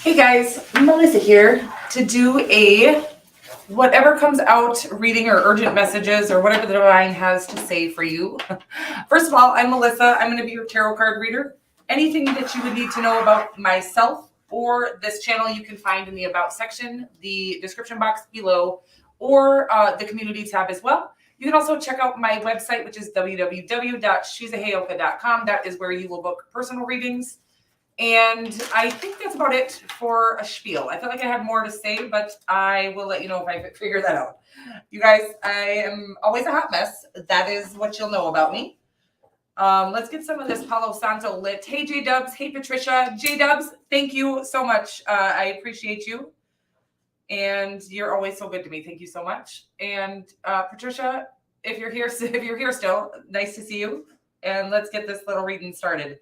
Hey guys, Melissa here to do a whatever comes out reading or urgent messages or whatever the divine has to say for you. First of all, I'm Melissa. I'm going to be your tarot card reader. Anything that you would need to know about myself or this channel you can find in the About section, the description box below, or the community tab as well. You can also check out my website, which is www.shizaheyoka.com. That is where you will book personal readings. And I think that's about it for a spiel. I feel like I had more to say, but I will let you know if I figure that out. You guys, I am always a hot mess. That is what you'll know about me. Let's get some of this Palo Santo lit. Hey, J-Dubs. Hey, Patricia. J-Dubs, thank you so much. I appreciate you. And you're always so good to me. Thank you so much. And Patricia, if you're here still, nice to see you. And let's get this little reading started.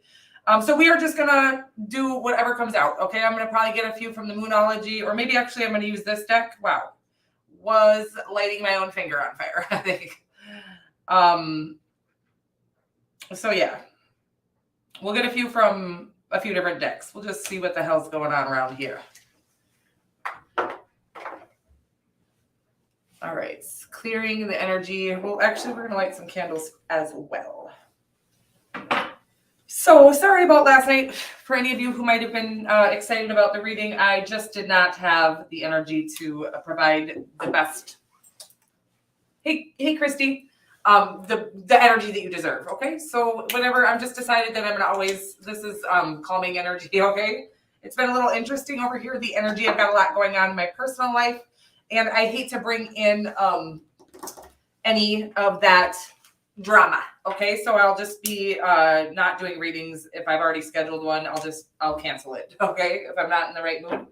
So we are just going to do whatever comes out, okay? I'm going to probably get a few from the Moonology, or maybe actually I'm going to use this deck. Wow. Was lighting my own finger on fire, I think. So yeah. We'll get a few from a few different decks. We'll just see what the hell's going on around here. All right. Clearing the energy. Well, actually, we're going to light some candles as well. So sorry about last night. For any of you who might have been excited about the reading, I just did not have the energy to provide the best. Hey, Christy, the energy that you deserve. Okay, so whatever. I'm just decided that I'm gonna always. This is calming energy. Okay, it's been a little interesting over here. The energy. I've got a lot going on in my personal life, and I hate to bring in any of that drama. Okay, so I'll just be not doing readings. If I've already scheduled one, I'll cancel it. Okay, if I'm not in the right mood.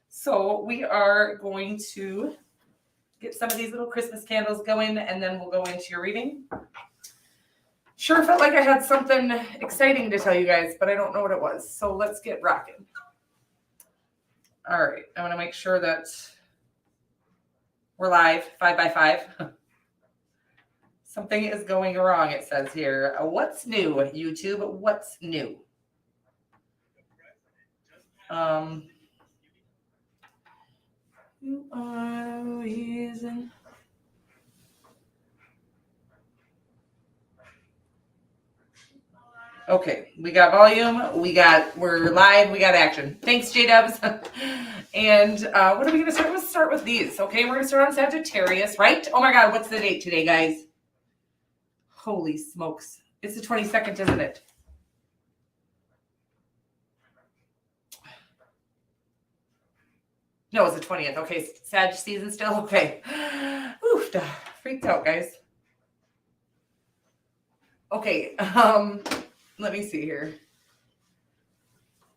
So we are going to get some of these little Christmas candles going, and then we'll go into your reading. Sure felt like I had something exciting to tell you guys, but I don't know what it was. So let's get rocking. All right, I want to make sure that we're live 5x5. Something is going wrong, it says here. What's new, YouTube? What's new? You are the reason. Okay, we got volume, we're live, we got action. Thanks, J-Dubs. And what are we going to start? Let's start with these, okay? We're going to start on Sagittarius, right? Oh my God, what's the date today, guys? Holy smokes. It's the 22nd, isn't it? No, it's the 20th. Okay, Sag season still? Okay. Oof, freaked out, guys. Okay, let me see here.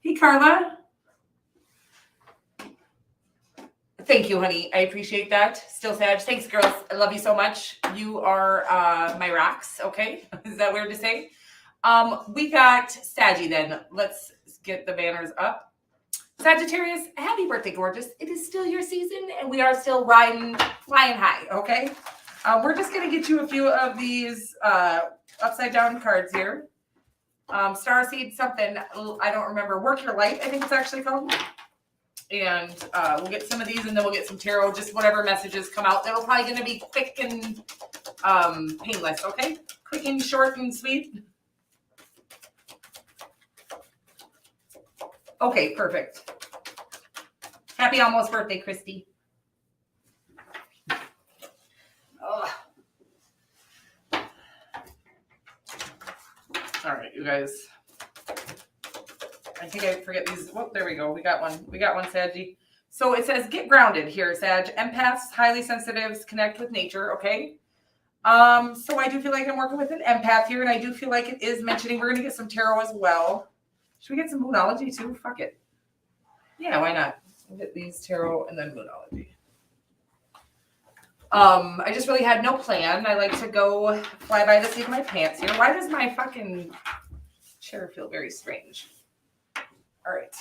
Hey, Carla. Thank you, honey. I appreciate that. Still Sag. Thanks, girls. I love you so much. You are my rocks, okay? Is that weird to say? We got Saggy then. Let's get the banners up. Sagittarius, happy birthday, gorgeous. It is still your season, and we are still flying high, okay? We're just going to get you a few of these upside down cards here. Starseed something, I don't remember. Work Your Light, I think it's actually called. And we'll get some of these, and then we'll get some tarot, just whatever messages come out. That'll probably going to be quick and painless, okay? Quick and short and sweet. Okay, perfect. Happy almost birthday, Christy. Oh. All right, you guys. I think I forget these. Oh, there we go. We got one. We got one, Saggy. So it says, get grounded here, Sag. Empaths, highly sensitives, connect with nature, okay? So I do feel like I'm working with an empath here, and I do feel like it is mentioning we're going to get some tarot as well. Should we get some Moonology too? Fuck it. Yeah, why not? We'll get these tarot and then Moonology. I just really had no plan. I like to go fly by the seat of my pants here. Why does my fucking chair feel very strange? All right.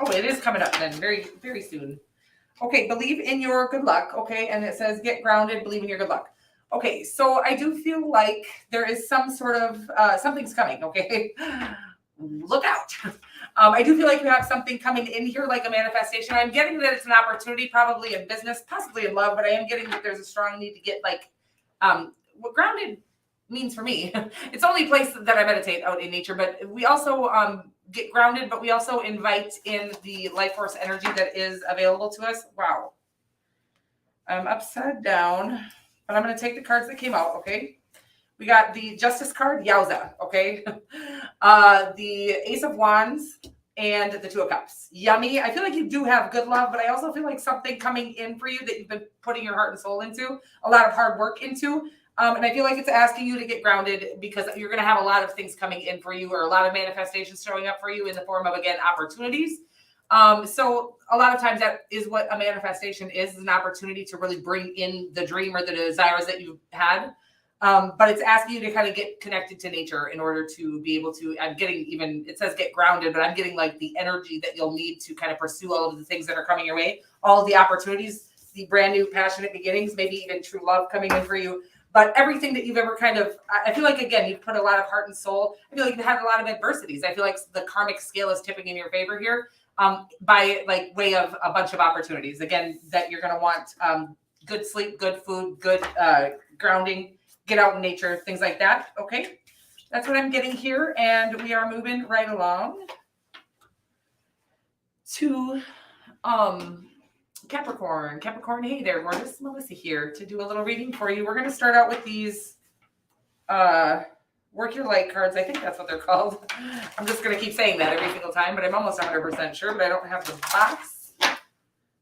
Oh, it is coming up then very, very soon. Okay, believe in your good luck. Okay, and it says get grounded, believe in your good luck. Okay, so I do feel like there is some sort of something's coming. Okay, look out. I do feel like you have something coming in here, like a manifestation. I'm getting that it's an opportunity, probably in business, possibly in love, but I am getting that there's a strong need to get like what grounded means for me. It's the only place that I meditate out in nature, but we also get grounded, but we also invite in the life force energy that is available to us. Wow. I'm upside down, but I'm going to take the cards that came out. Okay. We got the Justice card, yowza. Okay. The Ace of Wands and the Two of Cups. Yummy. I feel like you do have good love, but I also feel like something coming in for you that you've been putting your heart and soul into, a lot of hard work into. And I feel like it's asking you to get grounded because you're going to have a lot of things coming in for you, or a lot of manifestations showing up for you in the form of, again, opportunities. So a lot of times that is what a manifestation is an opportunity to really bring in the dream or the desires that you've had. But it's asking you to kind of get connected to nature in order to be able to, I'm getting even, it says get grounded, but I'm getting like the energy that you'll need to kind of pursue all of the things that are coming your way, all of the opportunities, the brand new passionate beginnings, maybe even true love coming in for you. But everything that you've ever kind of, I feel like, again, you've put a lot of heart and soul. I feel like you've had a lot of adversities. I feel like the karmic scale is tipping in your favor here by like way of a bunch of opportunities. Again, that you're going to want good sleep, good food, good grounding, get out in nature, things like that. Okay. That's what I'm getting here. And we are moving right along to Capricorn. Capricorn, hey there, gorgeous. Melissa here to do a little reading for you. We're going to start out with these Work Your Light cards. I think that's what they're called. I'm just going to keep saying that every single time, but I'm almost 100% sure, but I don't have the box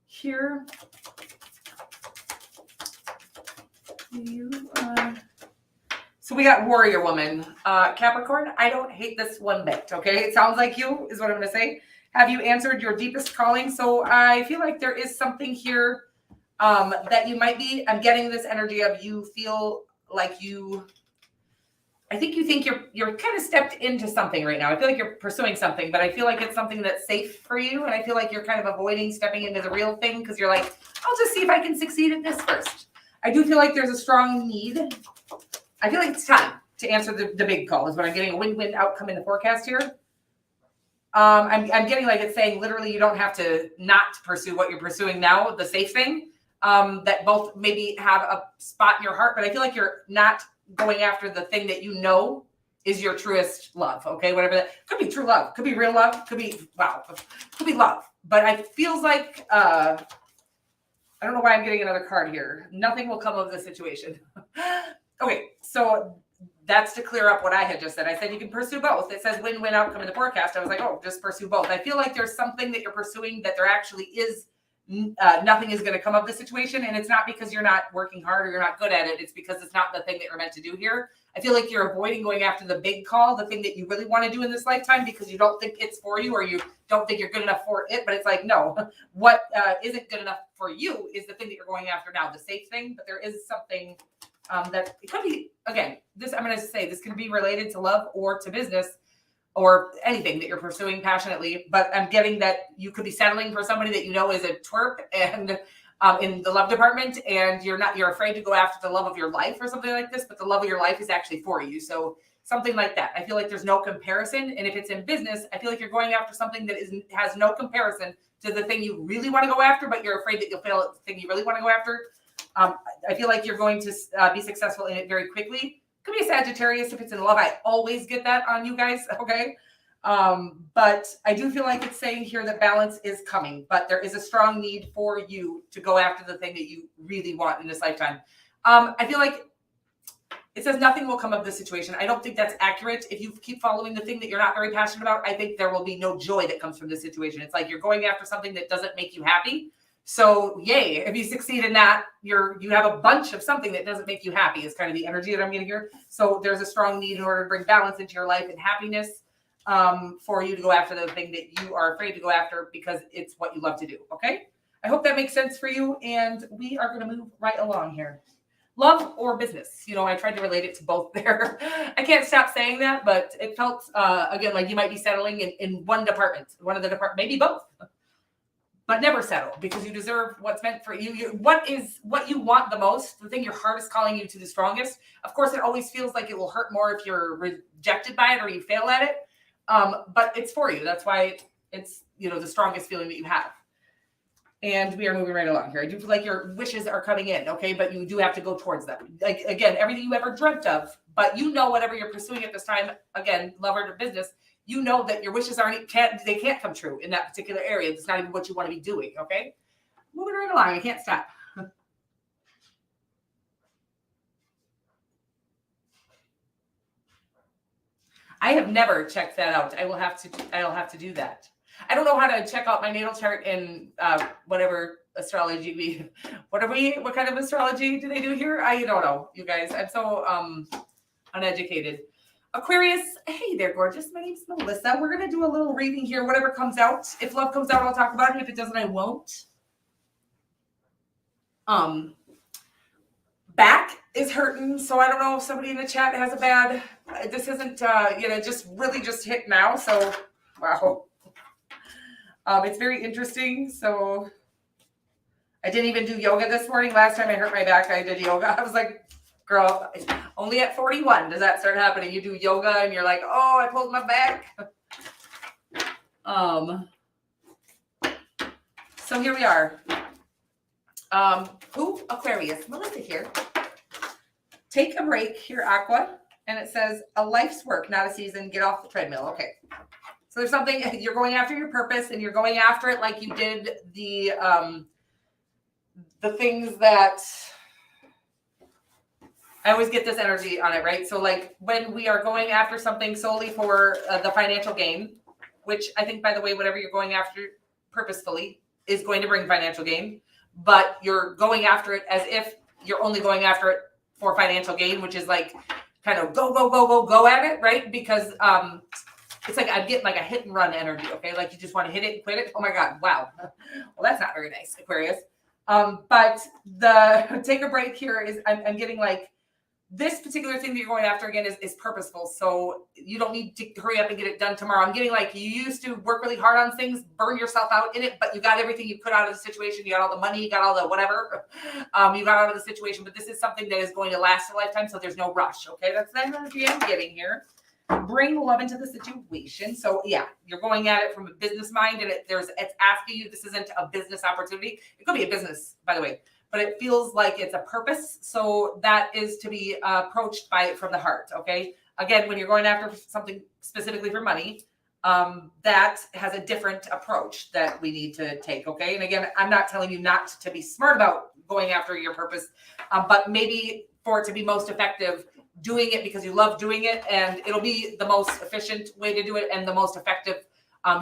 here. So we got Warrior Woman. Capricorn, I don't hate this one bit, okay? It sounds like you is what I'm going to say. Have you answered your deepest calling? So I feel like there is something here that you might be, I'm getting this energy of you feel like you, I think you think you're kind of stepped into something right now. I feel like you're pursuing something, but I feel like it's something that's safe for you. And I feel like you're kind of avoiding stepping into the real thing because you're like, I'll just see if I can succeed at this first. I do feel like there's a strong need. I feel like it's time to answer the big call is what I'm getting, a win-win outcome in the forecast here. I'm getting like it's saying literally you don't have to not pursue what you're pursuing now, the safe thing, that both maybe have a spot in your heart, but I feel like you're not going after the thing that you know is your truest love. Okay, whatever that could be, true love, could be real love, could be could be love. But I feels like I don't know why I'm getting another card here. Nothing will come of this situation. Okay, so that's to clear up what I had just said. I said you can pursue both. It says win-win outcome in the forecast. I was like, oh, just pursue both. I feel like there's something that you're pursuing that there actually is nothing is going to come of the situation. And it's not because you're not working hard or you're not good at it. It's because it's not the thing that you're meant to do here. I feel like you're avoiding going after the big call, the thing that you really want to do in this lifetime because you don't think it's for you or you don't think you're good enough for it. But it's like, no, what isn't good enough for you is the thing that you're going after now, the safe thing. But there is something that it could be, again, this, I'm going to say this can be related to love or to business or anything that you're pursuing passionately. But I'm getting that you could be settling for somebody that you know is a twerp and in the love department, and you're afraid to go after the love of your life or something like this, but the love of your life is actually for you. So something like that. I feel like there's no comparison. And if it's in business, I feel like you're going after something that has no comparison to the thing you really want to go after, but you're afraid that you'll fail at the thing you really want to go after. I feel like you're going to be successful in it very quickly. Could be a Sagittarius if it's in love. I always get that on you guys. Okay. But I do feel like it's saying here that balance is coming, but there is a strong need for you to go after the thing that you really want in this lifetime. I feel like it says nothing will come of this situation. I don't think that's accurate. If you keep following the thing that you're not very passionate about, I think there will be no joy that comes from this situation. It's like you're going after something that doesn't make you happy. So yay, if you succeed in that, you have a bunch of something that doesn't make you happy is kind of the energy that I'm getting here. So there's a strong need in order to bring balance into your life and happiness for you to go after the thing that you are afraid to go after because it's what you love to do. Okay. I hope that makes sense for you. And we are going to move right along here. Love or business. You know, I tried to relate it to both there. I can't stop saying that, but it felt, again, like you might be settling in one department, one of the departments, maybe both. but never settle, because you deserve what's meant for you. What you want the most, the thing your heart is calling you to the strongest. Of course, it always feels like it will hurt more if you're rejected by it or you fail at it. But it's for you. That's why it's, the strongest feeling that you have. And we are moving right along here. I do feel like your wishes are coming in, okay? But you do have to go towards them. Like, again, everything you ever dreamt of, but whatever you're pursuing at this time, again, love or business, that your wishes can't come true in that particular area. It's not even what you want to be doing, okay? Moving right along. I can't stop. I have never checked that out. I'll have to do that. I don't know how to check out my natal chart in whatever astrology what kind of astrology do they do here? I don't know, you guys. I'm so uneducated. Aquarius, hey there, gorgeous. My name's Melissa. We're going to do a little reading here. Whatever comes out. If love comes out, I'll talk about it. If it doesn't, I won't. Back is hurting, so I don't know if somebody in the chat has a bad. This isn't, just hit now. So, wow. It's very interesting. So, I didn't even do yoga this morning. Last time I hurt my back, I did yoga. I was like, girl, only at 41 does that start happening. You do yoga and you're like, oh, I pulled my back. So here we are. Aquarius, Melissa here. Take a break here, Aqua. And it says, a life's work, not a season. Get off the treadmill. Okay. So there's something, you're going after your purpose, and you're going after it like you did the things that, I always get this energy on it, right? So like when we are going after something solely for the financial gain, which I think, by the way, whatever you're going after purposefully is going to bring financial gain, but you're going after it as if you're only going after it for financial gain, which is like kind of go at it, right? Because it's like I'm getting like a hit and run energy, okay? Like you just want to hit it and quit it. Oh my God, wow. Well, that's not very nice, Aquarius. But the take a break here is I'm getting like, this particular thing that you're going after again is purposeful. So you don't need to hurry up and get it done tomorrow. I'm getting like, you used to work really hard on things, burn yourself out in it, but you got everything you put out of the situation. You got all the money, you got all the whatever, you got out of the situation, but this is something that is going to last a lifetime. So there's no rush. Okay. That's the energy I'm getting here. Bring love into the situation. So yeah, you're going at it from a business mind, and it's asking you, this isn't a business opportunity. It could be a business, by the way, but it feels like it's a purpose. So that is to be approached from the heart. Okay. Again, when you're going after something specifically for money, that has a different approach that we need to take. Okay. And again, I'm not telling you not to be smart about going after your purpose, but maybe for it to be most effective, doing it because you love doing it, and it'll be the most efficient way to do it and the most effective.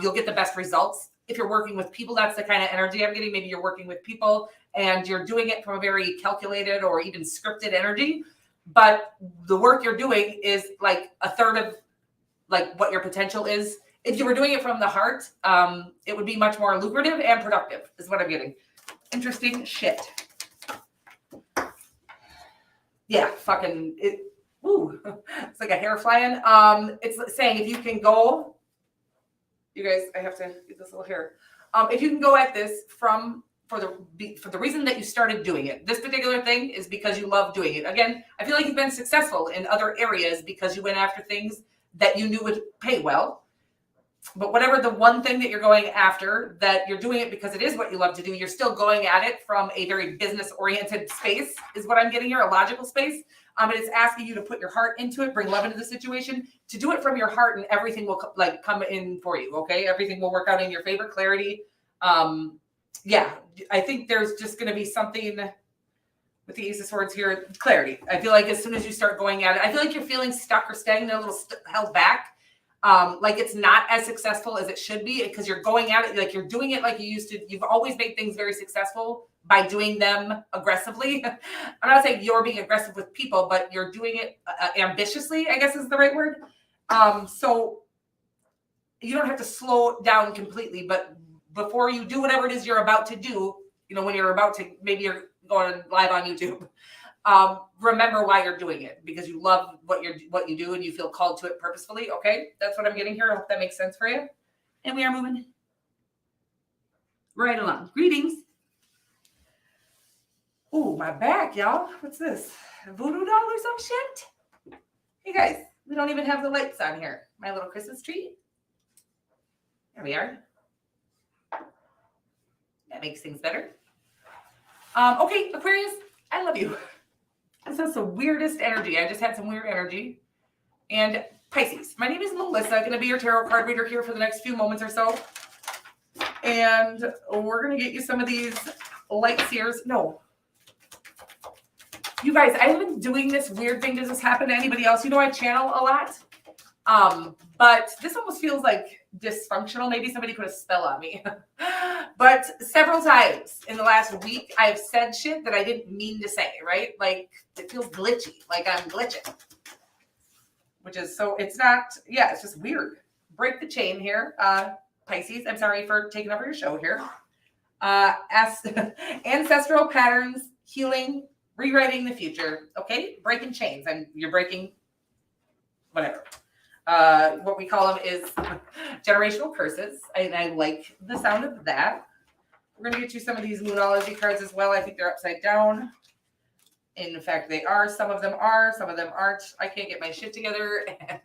You'll get the best results. If you're working with people, that's the kind of energy I'm getting. Maybe you're working with people and you're doing it from a very calculated or even scripted energy, but the work you're doing is like a third of like what your potential is. If you were doing it from the heart, it would be much more lucrative and productive is what I'm getting. Interesting shit. Yeah, fucking it. Ooh, it's like a hair flying. It's saying if you can go, you guys, I have to get this little hair. If you can go at this for the reason that you started doing it, this particular thing is because you love doing it. Again, I feel like you've been successful in other areas because you went after things that you knew would pay well. But whatever the one thing that you're going after, that you're doing it because it is what you love to do, you're still going at it from a very business-oriented space is what I'm getting here, a logical space. And it's asking you to put your heart into it, bring love into the situation, to do it from your heart, and everything will come in for you, okay? Everything will work out in your favor, clarity. Yeah, I think there's just going to be something with the Ace of Swords here, clarity. I feel like as soon as you start going at it, I feel like you're feeling stuck or stagnant, a little held back. Like it's not as successful as it should be because you're going at it, like you're doing it like you used to. You've always made things very successful by doing them aggressively. I'm not saying you're being aggressive with people, but you're doing it ambitiously, I guess is the right word. So you don't have to slow down completely, but before you do whatever it is you're about to do, when you're about to, maybe you're going live on YouTube, remember why you're doing it, because you love what you do and you feel called to it purposefully. Okay. That's what I'm getting here. I hope that makes sense for you. And we are moving right along. Greetings. Oh, my back, y'all. What's this? A voodoo doll or some shit? Hey, guys. We don't even have the lights on here. My little Christmas tree. There we are. That makes things better. Okay, Aquarius, I love you. This is the weirdest energy. I just had some weird energy. And Pisces, my name is Melissa. I'm going to be your tarot card reader here for the next few moments or so. And we're going to get you some of these light seers. No. You guys, I have been doing this weird thing. Does this happen to anybody else? You know, I channel a lot. But this almost feels like dysfunctional. Maybe somebody put a spell on me. But several times in the last week, I have said shit that I didn't mean to say, right? Like, it feels glitchy, like I'm glitching. Which is, so it's not, yeah, it's just weird. Break the chain here. Pisces, I'm sorry for taking over your show here. Ancestral patterns, healing, rewriting the future. Okay? Breaking chains. You're breaking whatever. What we call them is generational curses. I like the sound of that. We're going to get you some of these Moonology cards as well. I think they're upside down. In fact, they are. Some of them are. Some of them aren't. I can't get my shit together. And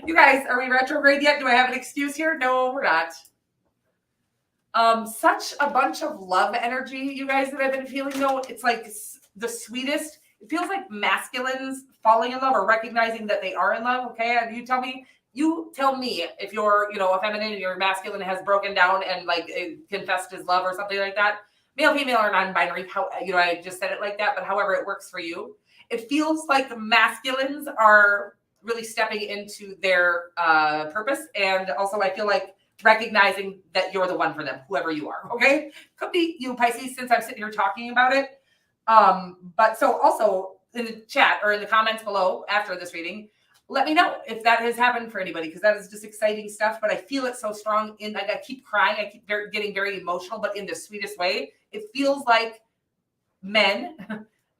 you guys, are we retrograde yet? Do I have an excuse here? No, we're not. Such a bunch of love energy, you guys, that I've been feeling, though. It's like the sweetest. It feels like masculines falling in love or recognizing that they are in love. Okay, and you tell me if you're, a feminine and your masculine has broken down and like confessed his love or something like that. Male, female, or non-binary. How, I just said it like that, but however it works for you, it feels like the masculines are really stepping into their purpose, and also I feel like recognizing that you're the one for them, whoever you are. Okay, could be you, Pisces, since I'm sitting here talking about it. But so also in the chat or in the comments below after this reading, let me know if that has happened for anybody, because that is just exciting stuff. But I feel it so strong. I keep crying. I keep getting very emotional, but in the sweetest way. It feels like men,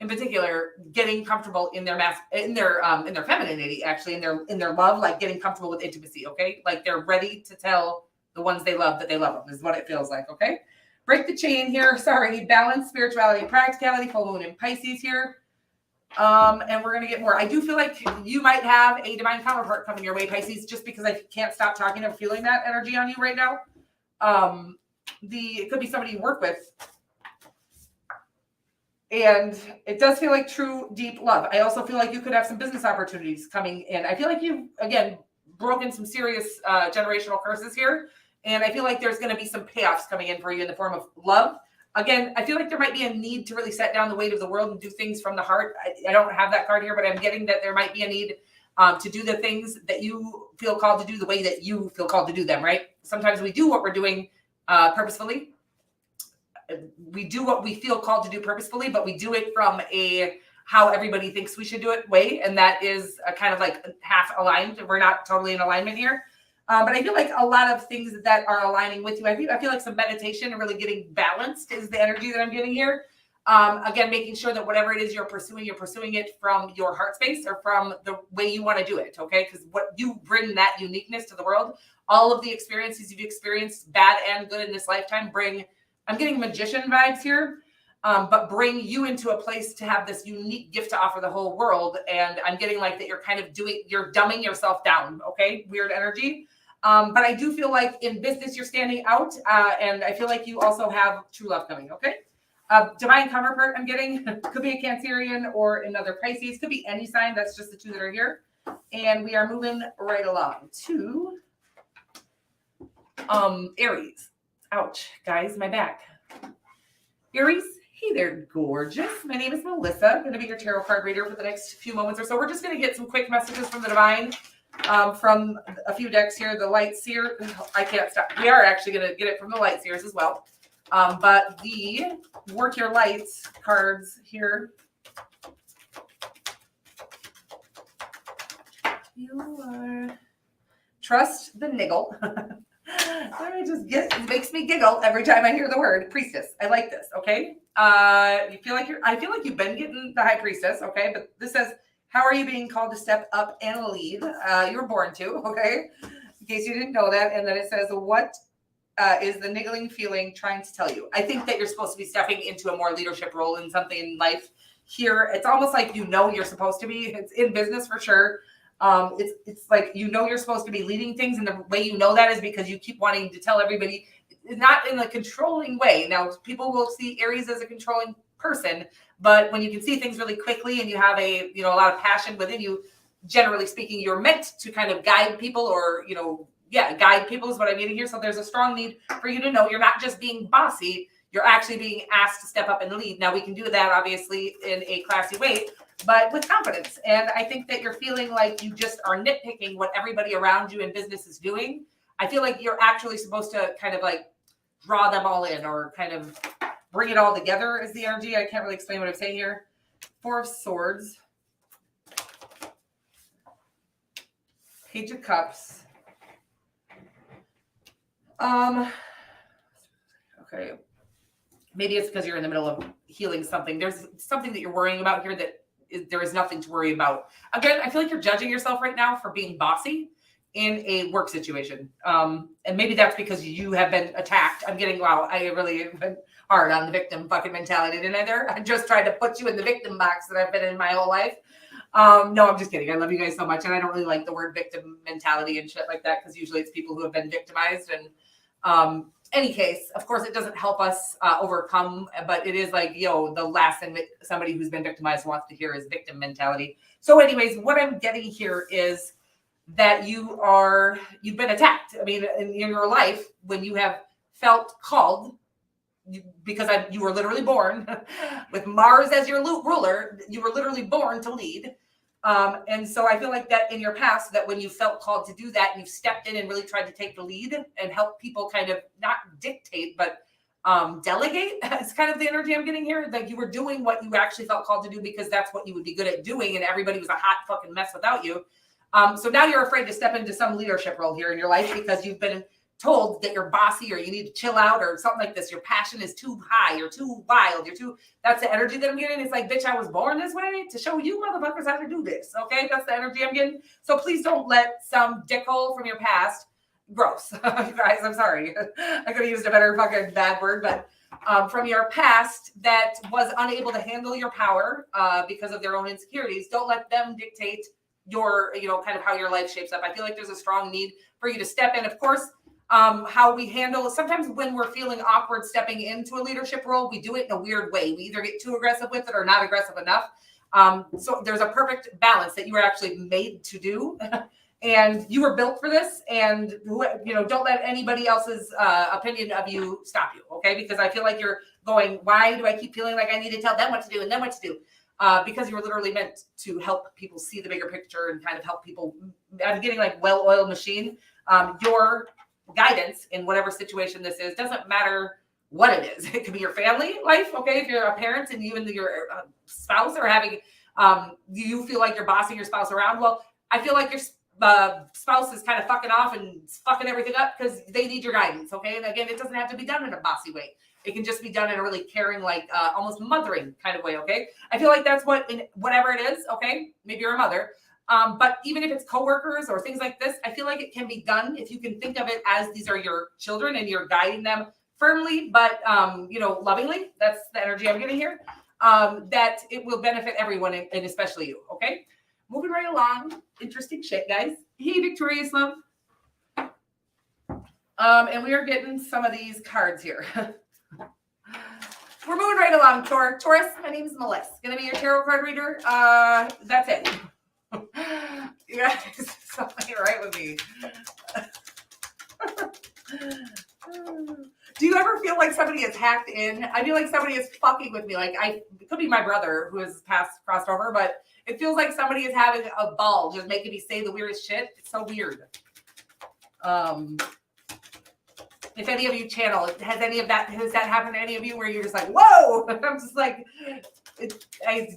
in particular, getting comfortable in their femininity, actually, in their love, like getting comfortable with intimacy. Okay, like they're ready to tell the ones they love that they love them. Is what it feels like. Okay. Break the chain here. Sorry, balance, spirituality, practicality, full moon in Pisces here. And we're going to get more. I do feel like you might have a divine counterpart coming your way, Pisces, just because I can't stop talking and feeling that energy on you right now. It could be somebody you work with. And it does feel like true, deep love. I also feel like you could have some business opportunities coming in. I feel like you've, again, broken some serious generational curses here. And I feel like there's going to be some payoffs coming in for you in the form of love. Again, I feel like there might be a need to really set down the weight of the world and do things from the heart. I don't have that card here, but I'm getting that there might be a need to do the things that you feel called to do the way that you feel called to do them, right? Sometimes we do what we're doing purposefully. We do what we feel called to do purposefully, but we do it from a how everybody thinks we should do it way. And that is a kind of like half aligned. We're not totally in alignment here. But I feel like a lot of things that are aligning with you. I feel like some meditation and really getting balanced is the energy that I'm getting here. Again, making sure that whatever it is you're pursuing it from your heart space or from the way you want to do it. Okay. Because what you bring that uniqueness to the world, all of the experiences you've experienced, bad and good in this lifetime, I'm getting magician vibes here, but bring you into a place to have this unique gift to offer the whole world. And I'm getting like that you're kind of you're dumbing yourself down. Okay. Weird energy. But I do feel like in business, you're standing out. And I feel like you also have true love coming. Okay. Divine counterpart I'm getting could be a Cancerian or another Pisces. Could be any sign. That's just the two that are here. And we are moving right along to Aries. Ouch, guys, my back. Aries, hey there, gorgeous. My name is Melissa. I'm going to be your tarot card reader for the next few moments or so. We're just going to get some quick messages from the divine, from a few decks here. The light seer, I can't stop. We are actually going to get it from the light seers as well. But the work your lights cards here. You are trust the niggle. It makes me giggle every time I hear the word priestess. I like this. Okay. I feel like you've been getting the high priestess. Okay. But this says, how are you being called to step up and lead? You were born to. Okay. In case you didn't know that. And then it says, what is the niggling feeling trying to tell you? I think that you're supposed to be stepping into a more leadership role in something in life here. It's almost like you're supposed to be. It's in business for sure. It's like you're supposed to be leading things, and the way you know that is because you keep wanting to tell everybody, not in a controlling way. Now, people will see Aries as a controlling person, but when you can see things really quickly and you have a lot of passion within you, generally speaking, you're meant to kind of guide people, or guide people is what I mean here. So there's a strong need for you to know you're not just being bossy, you're actually being asked to step up and lead. Now, we can do that obviously in a classy way, but with confidence. And I think that you're feeling like you just are nitpicking what everybody around you in business is doing. I feel like you're actually supposed to kind of like draw them all in, or kind of bring it all together is the energy. I can't really explain what I'm saying here. 4 of Swords. Page of Cups. Okay. Maybe it's because you're in the middle of healing something. There's something that you're worrying about here that there is nothing to worry about. Again, I feel like you're judging yourself right now for being bossy in a work situation. And maybe that's because you have been attacked. I really have been hard on the victim fucking mentality, didn't I there? I just tried to put you in the victim box that I've been in my whole life. No, I'm just kidding. I love you guys so much. And I don't really like the word victim mentality and shit like that, because usually it's people who have been victimized. And any case, of course, it doesn't help us overcome, but it is like, the last thing that somebody who's been victimized wants to hear is victim mentality. So anyways, what I'm getting here is that you've been attacked. I mean, in your life, when you have felt called, because you were literally born with Mars as your ruler, you were literally born to lead. And so I feel like that in your past, that when you felt called to do that, and you've stepped in and really tried to take the lead and help people kind of not dictate, but delegate. It's kind of the energy I'm getting here. Like you were doing what you actually felt called to do because that's what you would be good at doing, and everybody was a hot fucking mess without you. So now you're afraid to step into some leadership role here in your life because you've been told that you're bossy, or you need to chill out, or something like this. Your passion is too high, you're too wild, that's the energy that I'm getting. It's like, bitch, I was born this way to show you motherfuckers how to do this. Okay, that's the energy I'm getting. So please don't let some dickhole from your past, gross, you guys, I'm sorry. I could have used a better fucking bad word, but from your past that was unable to handle your power because of their own insecurities, don't let them dictate your, kind of how your life shapes up. I feel like there's a strong need for you to step in. Of course, how we handle sometimes when we're feeling awkward stepping into a leadership role, we do it in a weird way. We either get too aggressive with it or not aggressive enough. So there's a perfect balance that you were actually made to do. And you were built for this, and don't let anybody else's opinion of you stop you, okay? Because I feel like you're going, why do I keep feeling like I need to tell them what to do and them what to do? Because you were literally meant to help people see the bigger picture and kind of help people. I'm getting like well-oiled machine. Your guidance in whatever situation this is doesn't matter what it is. It could be your family life, okay? If you're a parent and you and your spouse are having, you feel like you're bossing your spouse around. Well, I feel like your spouse is kind of fucking off and fucking everything up because they need your guidance, okay? And again, it doesn't have to be done in a bossy way. It can just be done in a really caring, like almost mothering kind of way, okay? I feel like that's whatever it is, okay? Maybe you're a mother. But even if it's coworkers or things like this, I feel like it can be done if you can think of it as these are your children and you're guiding them firmly, but lovingly. That's the energy I'm getting here. That it will benefit everyone and especially you, okay? Moving right along. Interesting shit, guys. Hey, Victorious Love. And we are getting some of these cards here. We're moving right along, Taurus. My name is Melissa. Gonna be your tarot card reader. That's it. You guys, something right with me. Do you ever feel like somebody is hacked in? I feel like somebody is fucking with me. Like it could be my brother who has crossed over, but it feels like somebody is having a ball, just making me say the weirdest shit. It's so weird. If any of you channel, has that happened to any of you where you're just like, whoa? I'm just like,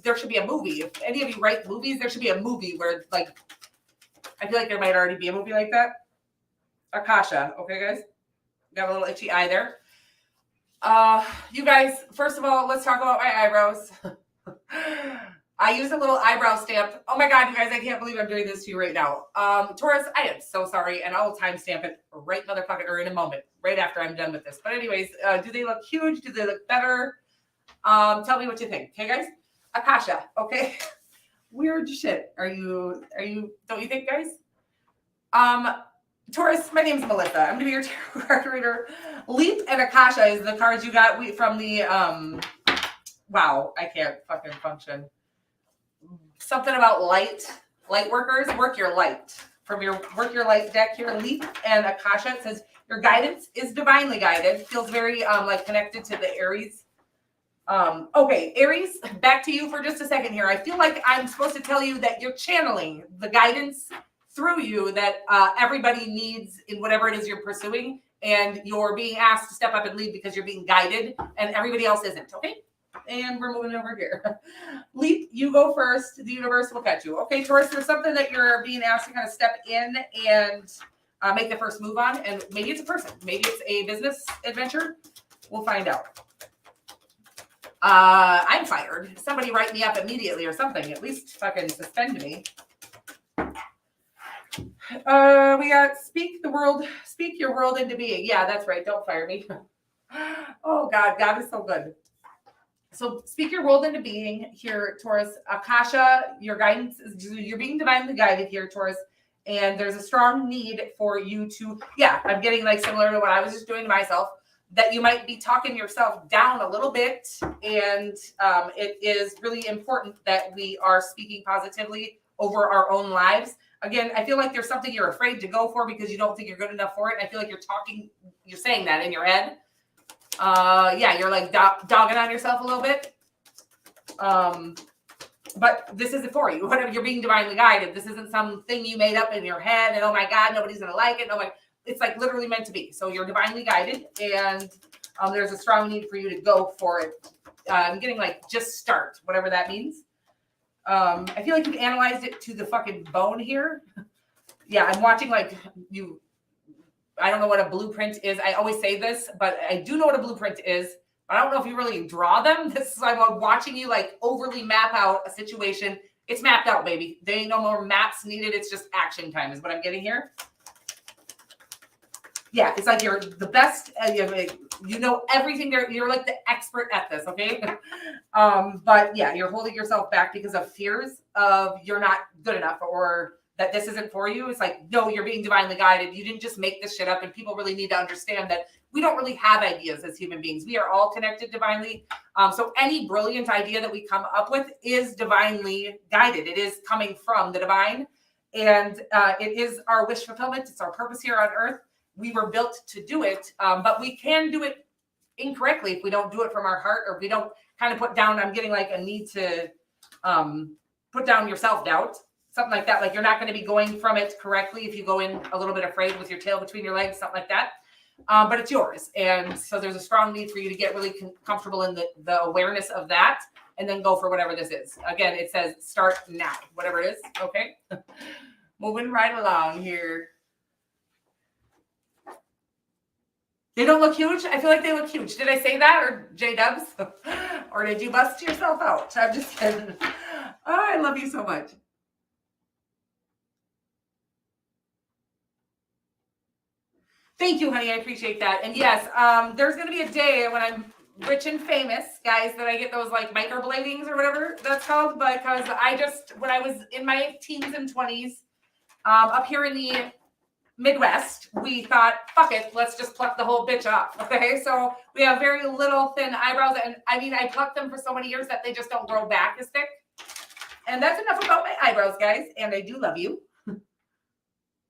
there should be a movie. If any of you write movies, there should be a movie where, like, I feel like there might already be a movie like that. Akasha, okay, guys? Got a little itchy eye there. You guys, first of all, let's talk about my eyebrows. I used a little eyebrow stamp. Oh my God, you guys, I can't believe I'm doing this to you right now. Taurus, I am so sorry, and I will timestamp it right motherfucker, or in a moment, right after I'm done with this. But anyways, do they look huge? Do they look better? Tell me what you think. Okay, guys? Akasha, okay? Weird shit. Are you, don't you think, guys? Taurus, my name's Melissa. I'm going to be your tarot card reader. Leap and Akasha is the cards you got from the, wow, I can't fucking function. Something about light workers, work your light. From your work your light deck here, Leap and Akasha, it says your guidance is divinely guided. Feels very like connected to the Aries. Okay, Aries, back to you for just a second here. I feel like I'm supposed to tell you that you're channeling the guidance through you that everybody needs in whatever it is you're pursuing, and you're being asked to step up and lead because you're being guided and everybody else isn't, okay? And we're moving over here. Leap, you go first. The universe will catch you. Okay, Taurus, there's something that you're being asked to kind of step in and make the first move on. And maybe it's a person. Maybe it's a business adventure. We'll find out. I'm fired. Somebody write me up immediately or something. At least fucking suspend me. We got speak your world into being. Yeah, that's right. Don't fire me. Oh, God is so good. So speak your world into being here, Taurus. Akasha, your guidance is you're being divinely guided here, Taurus. And there's a strong need for you to, yeah, I'm getting like similar to what I was just doing to myself, that you might be talking yourself down a little bit. And it is really important that we are speaking positively over our own lives. Again, I feel like there's something you're afraid to go for because you don't think you're good enough for it. I feel like you're saying that in your head. Yeah, you're like dogging on yourself a little bit. But this isn't for you. Whatever, you're being divinely guided. This isn't something you made up in your head and oh my God, nobody's gonna like it. It's like literally meant to be. So you're divinely guided, and there's a strong need for you to go for it. I'm getting like just start, whatever that means. I feel like you've analyzed it to the fucking bone here. Yeah, I'm watching like you. I don't know what a blueprint is. I always say this, but I do know what a blueprint is. I don't know if you really draw them. This is like I'm watching you like overly map out a situation. It's mapped out, baby. There ain't no more maps needed. It's just action time is what I'm getting here. Yeah, it's like you're the best. You know everything. You're like the expert at this, okay? But yeah, you're holding yourself back because of fears of you're not good enough or that this isn't for you. It's like, no, you're being divinely guided. You didn't just make this shit up. And people really need to understand that we don't really have ideas as human beings. We are all connected divinely. So any brilliant idea that we come up with is divinely guided. It is coming from the divine. And it is our wish fulfillment. It's our purpose here on earth. We were built to do it. But we can do it incorrectly if we don't do it from our heart, or if we don't kind of put down, I'm getting like a need to put down your self-doubt. Something like that. Like you're not going to be going from it correctly if you go in a little bit afraid with your tail between your legs, something like that. But it's yours. And so there's a strong need for you to get really comfortable in the awareness of that and then go for whatever this is. Again, it says start now, whatever it is. Okay. Moving right along here. They don't look huge. I feel like they look huge. Did I say that or J-dubs? Or did you bust yourself out? I'm just kidding. Oh, I love you so much. Thank you, honey. I appreciate that. And yes, there's going to be a day when I'm rich and famous, guys, that I get those like microbladings or whatever that's called. Because when I was in my teens and 20s, up here in the Midwest, we thought, fuck it, let's just pluck the whole bitch off. Okay. So we have very little thin eyebrows. And I mean, I plucked them for so many years that they just don't grow back as thick. And that's enough about my eyebrows, guys. And I do love you.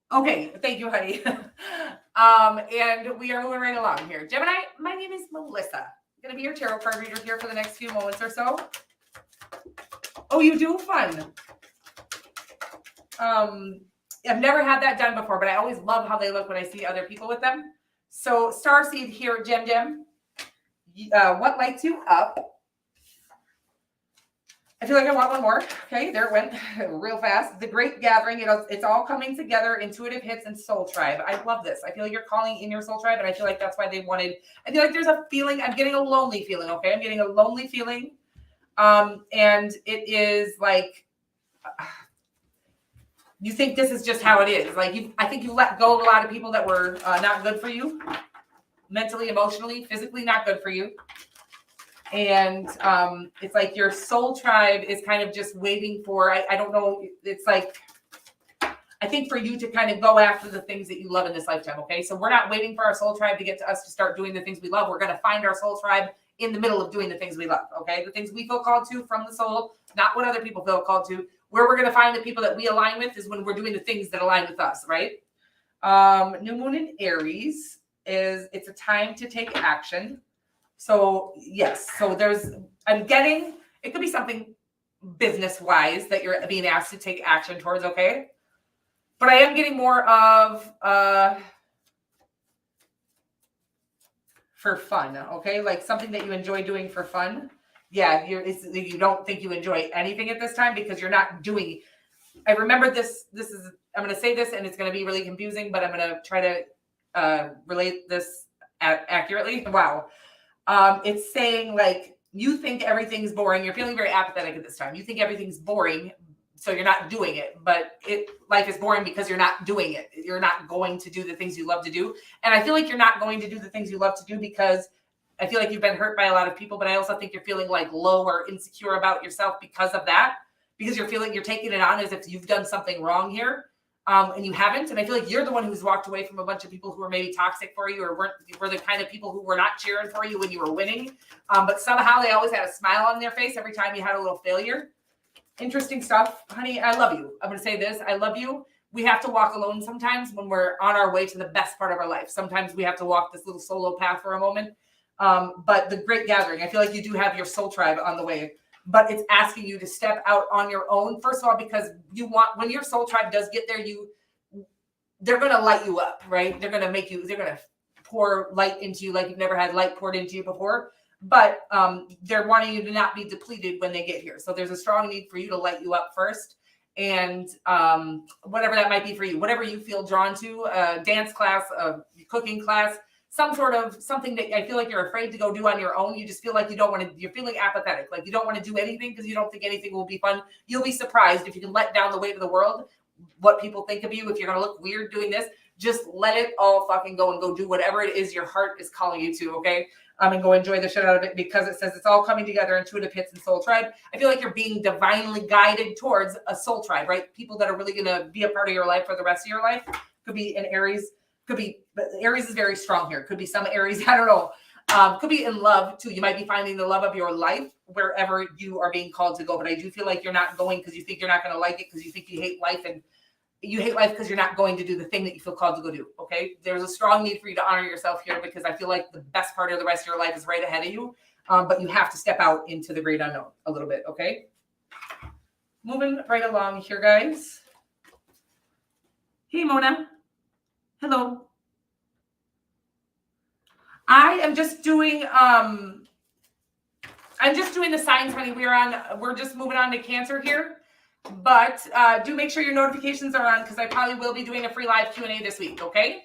Okay, thank you, honey. And we are moving right along here. Gemini, my name is Melissa. I'm going to be your tarot card reader here for the next few moments or so. Oh, you do? Fun. I've never had that done before, but I always love how they look when I see other people with them. So starseed here, Gem. What lights you up? I feel like I want one more. Okay, there it went real fast. The Great Gathering. It's all coming together. Intuitive hits and Soul Tribe. I love this. I feel like you're calling in your Soul Tribe, and I feel like that's why they wanted. I feel like there's a feeling. I'm getting a lonely feeling. Okay, I'm getting a lonely feeling. And it is like, you think this is just how it is. Like, I think you let go of a lot of people that were not good for you, mentally, emotionally, physically not good for you. And it's like your soul tribe is kind of just waiting for, I don't know, it's like, I think for you to kind of go after the things that you love in this lifetime, okay? So we're not waiting for our soul tribe to get to us to start doing the things we love. We're going to find our soul tribe in the middle of doing the things we love, okay? The things we feel called to from the soul, not what other people feel called to. Where we're going to find the people that we align with is when we're doing the things that align with us, right? New moon in Aries it's a time to take action. So yes, so I'm getting, it could be something business-wise that you're being asked to take action towards, okay? But I am getting more of for fun, okay? Like something that you enjoy doing for fun. Yeah, you don't think you enjoy anything at this time because you're not doing. I remember this is, I'm going to say this and it's going to be really confusing, but I'm going to try to relate this accurately. Wow. It's saying like, you think everything's boring. You're feeling very apathetic at this time. You think everything's boring, so you're not doing it, but life is boring because you're not doing it. You're not going to do the things you love to do. And I feel like you're not going to do the things you love to do because I feel like you've been hurt by a lot of people, but I also think you're feeling like low or insecure about yourself because of that, because you're feeling you're taking it on as if you've done something wrong here. And you haven't. And I feel like you're the one who's walked away from a bunch of people who were maybe toxic for you or were the kind of people who were not cheering for you when you were winning. But somehow they always had a smile on their face every time you had a little failure. Interesting stuff. Honey, I love you. I'm going to say this. I love you. We have to walk alone sometimes when we're on our way to the best part of our life. Sometimes we have to walk this little solo path for a moment. But the great gathering, I feel like you do have your soul tribe on the way, but it's asking you to step out on your own. First of all, because when your soul tribe does get there, they're going to light you up, right? They're going to pour light into you like you've never had light poured into you before. But they're wanting you to not be depleted when they get here. So there's a strong need for you to light you up first. And whatever that might be for you, whatever you feel drawn to, a dance class, a cooking class, something that I feel like you're afraid to go do on your own. You just feel like you're feeling apathetic. Like you don't want to do anything because you don't think anything will be fun. You'll be surprised if you can let down the weight of the world, what people think of you. If you're going to look weird doing this, just let it all fucking go and go do whatever it is your heart is calling you to. Okay. And go enjoy the shit out of it because it says it's all coming together, intuitive hits and soul tribe. I feel like you're being divinely guided towards a soul tribe, right? People that are really going to be a part of your life for the rest of your life. Could be an Aries, but Aries is very strong here. Could be some Aries, I don't know. Could be in love too. You might be finding the love of your life wherever you are being called to go. But I do feel like you're not going because you think you're not going to like it because you think you hate life, and you hate life because you're not going to do the thing that you feel called to go do. Okay. There's a strong need for you to honor yourself here because I feel like the best part of the rest of your life is right ahead of you. But you have to step out into the great unknown a little bit. Okay. Moving right along here, guys. Hey, Mona. Hello. I am just doing, I'm just doing the signs, honey. We're just moving on to Cancer here. But do make sure your notifications are on because I probably will be doing a free live Q&A this week, okay?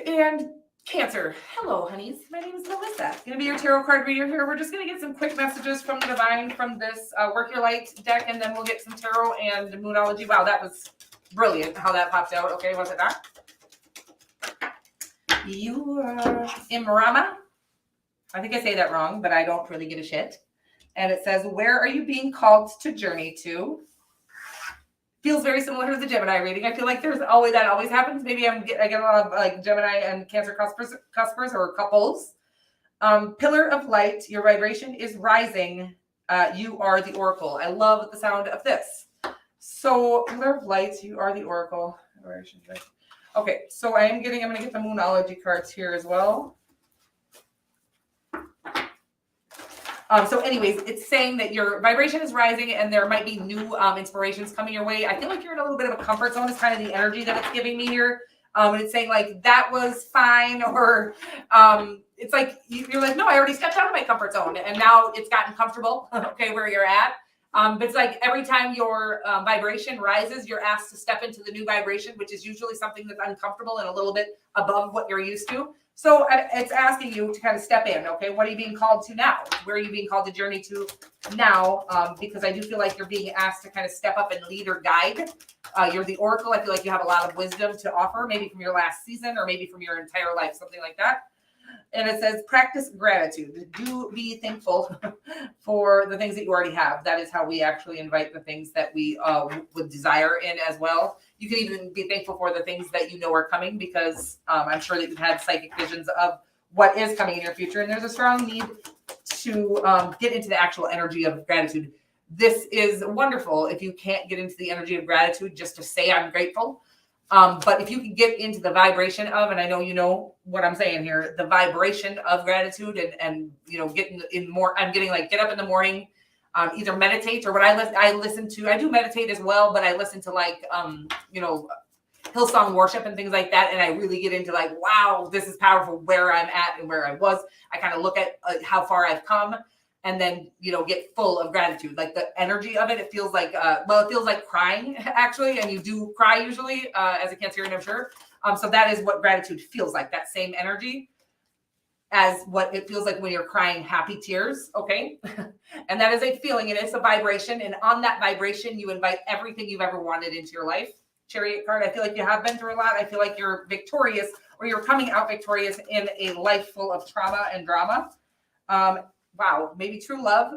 And Cancer. Hello, honeys. My name is Melissa. I'm going to be your tarot card reader here. We're just going to get some quick messages from the divine from this Work Your Light deck, and then we'll get some tarot and moonology. Wow, that was brilliant how that popped out. Okay, was it not? You are Imrama. I think I say that wrong, but I don't really give a shit. And it says, where are you being called to journey to? Feels very similar to the Gemini reading. I feel like that always happens. Maybe I get a lot of like Gemini and Cancer cuspers or couples. Pillar of light, your vibration is rising. You are the oracle. I love the sound of this. So pillar of light, you are the oracle. Okay, so I'm going to get the moonology cards here as well. So anyways, it's saying that your vibration is rising and there might be new inspirations coming your way. I feel like you're in a little bit of a comfort zone is kind of the energy that it's giving me here. And it's saying like, that was fine. Or it's like, you're like, no, I already stepped out of my comfort zone and now it's gotten comfortable, okay, where you're at. But it's like every time your vibration rises, you're asked to step into the new vibration, which is usually something that's uncomfortable and a little bit above what you're used to. So it's asking you to kind of step in, okay? What are you being called to now? Where are you being called to journey to now? Because I do feel like you're being asked to kind of step up and lead or guide. You're the oracle. I feel like you have a lot of wisdom to offer, maybe from your last season or maybe from your entire life, something like that. And it says, practice gratitude. Do be thankful for the things that you already have. That is how we actually invite the things that we would desire in as well. You can even be thankful for the things that you know are coming, because I'm sure that you've had psychic visions of what is coming in your future. And there's a strong need to get into the actual energy of gratitude. This is wonderful if you can't get into the energy of gratitude just to say I'm grateful. But if you can get into the vibration of, and I know you know what I'm saying here, the vibration of gratitude and you know, getting in more, I'm getting like, get up in the morning, either meditate or what I listen to, I do meditate as well, but I listen to like, you know, Hillsong worship and things like that. And I really get into like, wow, this is powerful where I'm at and where I was. I kind of look at how far I've come. And then, you know, get full of gratitude. Like the energy of it, it feels like, it feels like crying actually. And you do cry usually as a Cancerian, I'm sure. So that is what gratitude feels like, that same energy as what it feels like when you're crying happy tears. Okay. And that is a feeling, and it's a vibration. And on that vibration, you invite everything you've ever wanted into your life. Chariot card. I feel like you have been through a lot. I feel like you're victorious, or you're coming out victorious in a life full of trauma and drama. Wow, maybe true love.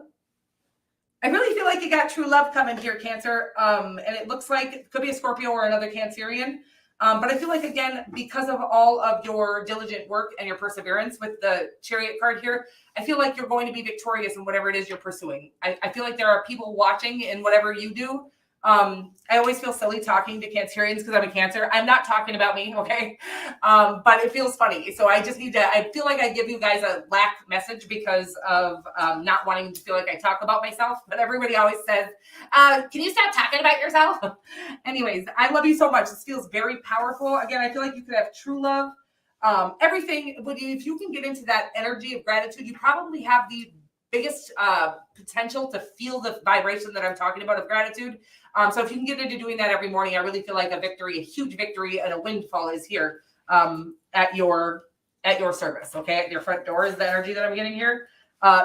I really feel like you got true love coming here, Cancer. And it looks like it could be a Scorpio or another Cancerian. But I feel like, again, because of all of your diligent work and your perseverance with the Chariot card here, I feel like you're going to be victorious in whatever it is you're pursuing. I feel like there are people watching in whatever you do. I always feel silly talking to Cancerians because I'm a Cancer. I'm not talking about me, okay? But it feels funny. So I just need to, I feel like I give you guys a lack message because of not wanting to feel like I talk about myself. But everybody always says, can you stop talking about yourself? Anyways, I love you so much. This feels very powerful. Again, I feel like you could have true love. Everything, if you can get into that energy of gratitude, you probably have the biggest potential to feel the vibration that I'm talking about of gratitude. So if you can get into doing that every morning, I really feel like a victory, a huge victory, and a windfall is here at your service. Okay, at your front door is the energy that I'm getting here.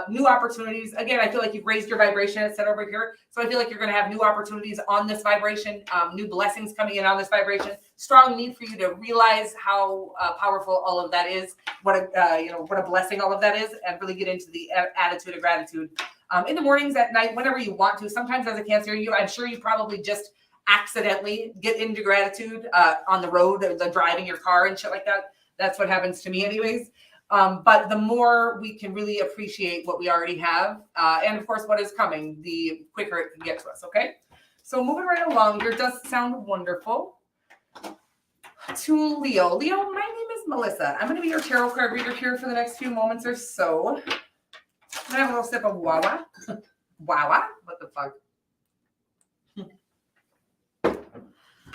New opportunities. Again, I feel like you've raised your vibration. It's set over here. So I feel like you're going to have new opportunities on this vibration, new blessings coming in on this vibration. Strong need for you to realize how powerful all of that is. What a blessing all of that is, and really get into the attitude of gratitude. In the mornings, at night, whenever you want to. Sometimes as a Cancer, I'm sure you probably just accidentally get into gratitude on the road, the driving your car and shit like that. That's what happens to me anyways. But the more we can really appreciate what we already have, and of course what is coming, the quicker it can get to us, okay? So moving right along, here does sound wonderful. To Leo. Leo, my name is Melissa. I'm going to be your tarot card reader here for the next few moments or so. I'm going to have a little sip of Wawa. Wawa? What the fuck?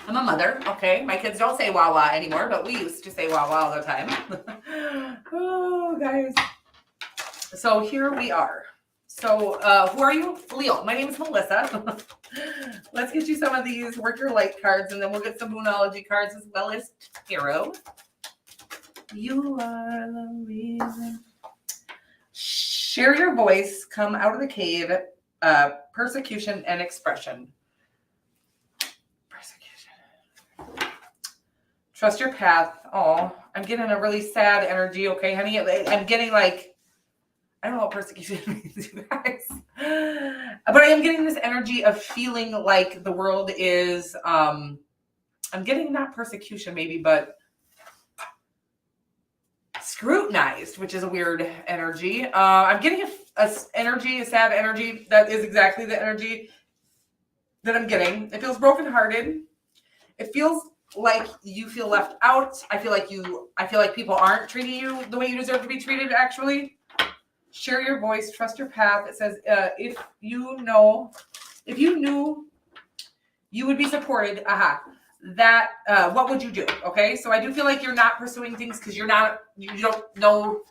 I'm a mother, okay? My kids don't say Wawa anymore, but we used to say Wawa all the time. Oh, guys. So here we are. So who are you? Leo. My name is Melissa. Let's get you some of these Work Your Light cards, and then we'll get some Moonology cards as well as tarot. You are the reason. Share your voice. Come out of the cave. Persecution and expression. Trust your path. Oh, I'm getting a really sad energy. Okay, honey. I'm getting like, I don't know what persecution means, you guys. But I am getting this energy of feeling like the world is, I'm getting not persecution maybe, but scrutinized, which is a weird energy. I'm getting a sad energy. That is exactly the energy that I'm getting. It feels brokenhearted. It feels like you feel left out. I feel like people aren't treating you the way you deserve to be treated, actually. Share your voice, trust your path. It says, if you knew you would be supported, what would you do? Okay. So I do feel like you're not pursuing things because you don't know.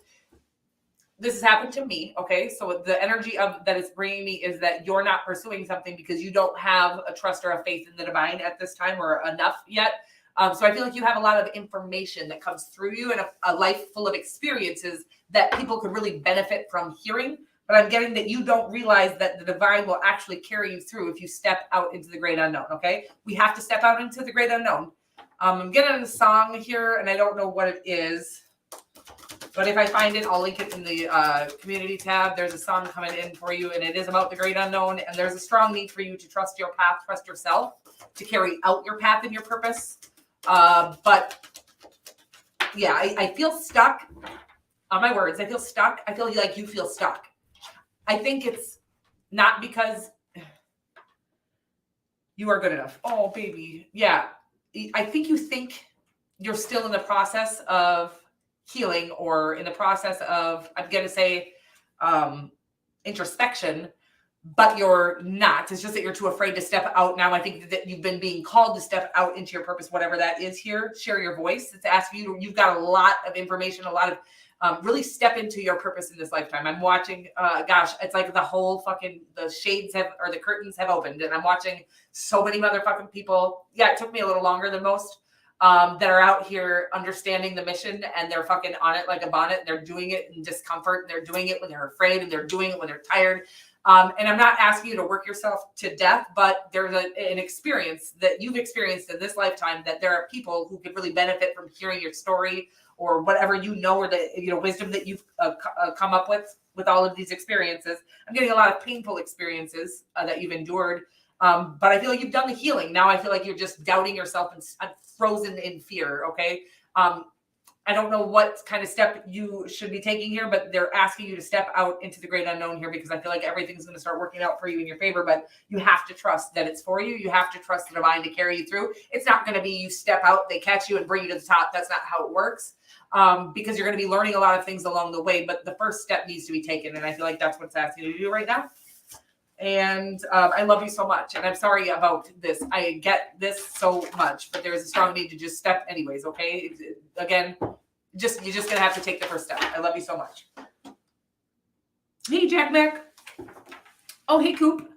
This has happened to me. Okay. So the energy of that it's bringing me is that you're not pursuing something because you don't have a trust or a faith in the divine at this time, or enough yet. So I feel like you have a lot of information that comes through you and a life full of experiences that people could really benefit from hearing. But I'm getting that you don't realize that the divine will actually carry you through if you step out into the great unknown, okay? We have to step out into the great unknown. I'm getting a song here, and I don't know what it is. But if I find it, I'll link it in the community tab. There's a song coming in for you, and it is about the great unknown. And there's a strong need for you to trust your path, trust yourself, to carry out your path and your purpose. But yeah, I feel stuck. On my words, I feel stuck. I feel like you feel stuck. I think it's not because you are good enough. Oh, baby. Yeah. I think you think you're still in the process of healing or in the process of, I'm going to say, introspection, but you're not. It's just that you're too afraid to step out now. I think that you've been being called to step out into your purpose, whatever that is here. Share your voice. It's asking you, you've got a lot of information, a lot of really step into your purpose in this lifetime. I'm watching, gosh, it's like the whole fucking, the shades have, or the curtains have opened, and I'm watching so many motherfucking people. Yeah, it took me a little longer than most, that are out here understanding the mission, and they're fucking on it like a bonnet. They're doing it in discomfort, and they're doing it when they're afraid, and they're doing it when they're tired. And I'm not asking you to work yourself to death, but there's an experience that you've experienced in this lifetime that there are people who could really benefit from hearing your story, or whatever or the wisdom that you've come up with all of these experiences. I'm getting a lot of painful experiences that you've endured, but I feel like you've done the healing. Now I feel like you're just doubting yourself and frozen in fear. Okay, I don't know what kind of step you should be taking here, but they're asking you to step out into the great unknown here, because I feel like everything's going to start working out for you in your favor, but you have to trust that it's for you. You have to trust the divine to carry you through. It's not going to be you step out, they catch you and bring you to the top. That's not how it works. Because you're going to be learning a lot of things along the way, but the first step needs to be taken. And I feel like that's what's asking you to do right now. And I love you so much. And I'm sorry about this. I get this so much, but there's a strong need to just step anyways. Okay. Again, you're just going to have to take the first step. I love you so much. Hey, Jack Mac. Oh, hey, Coop.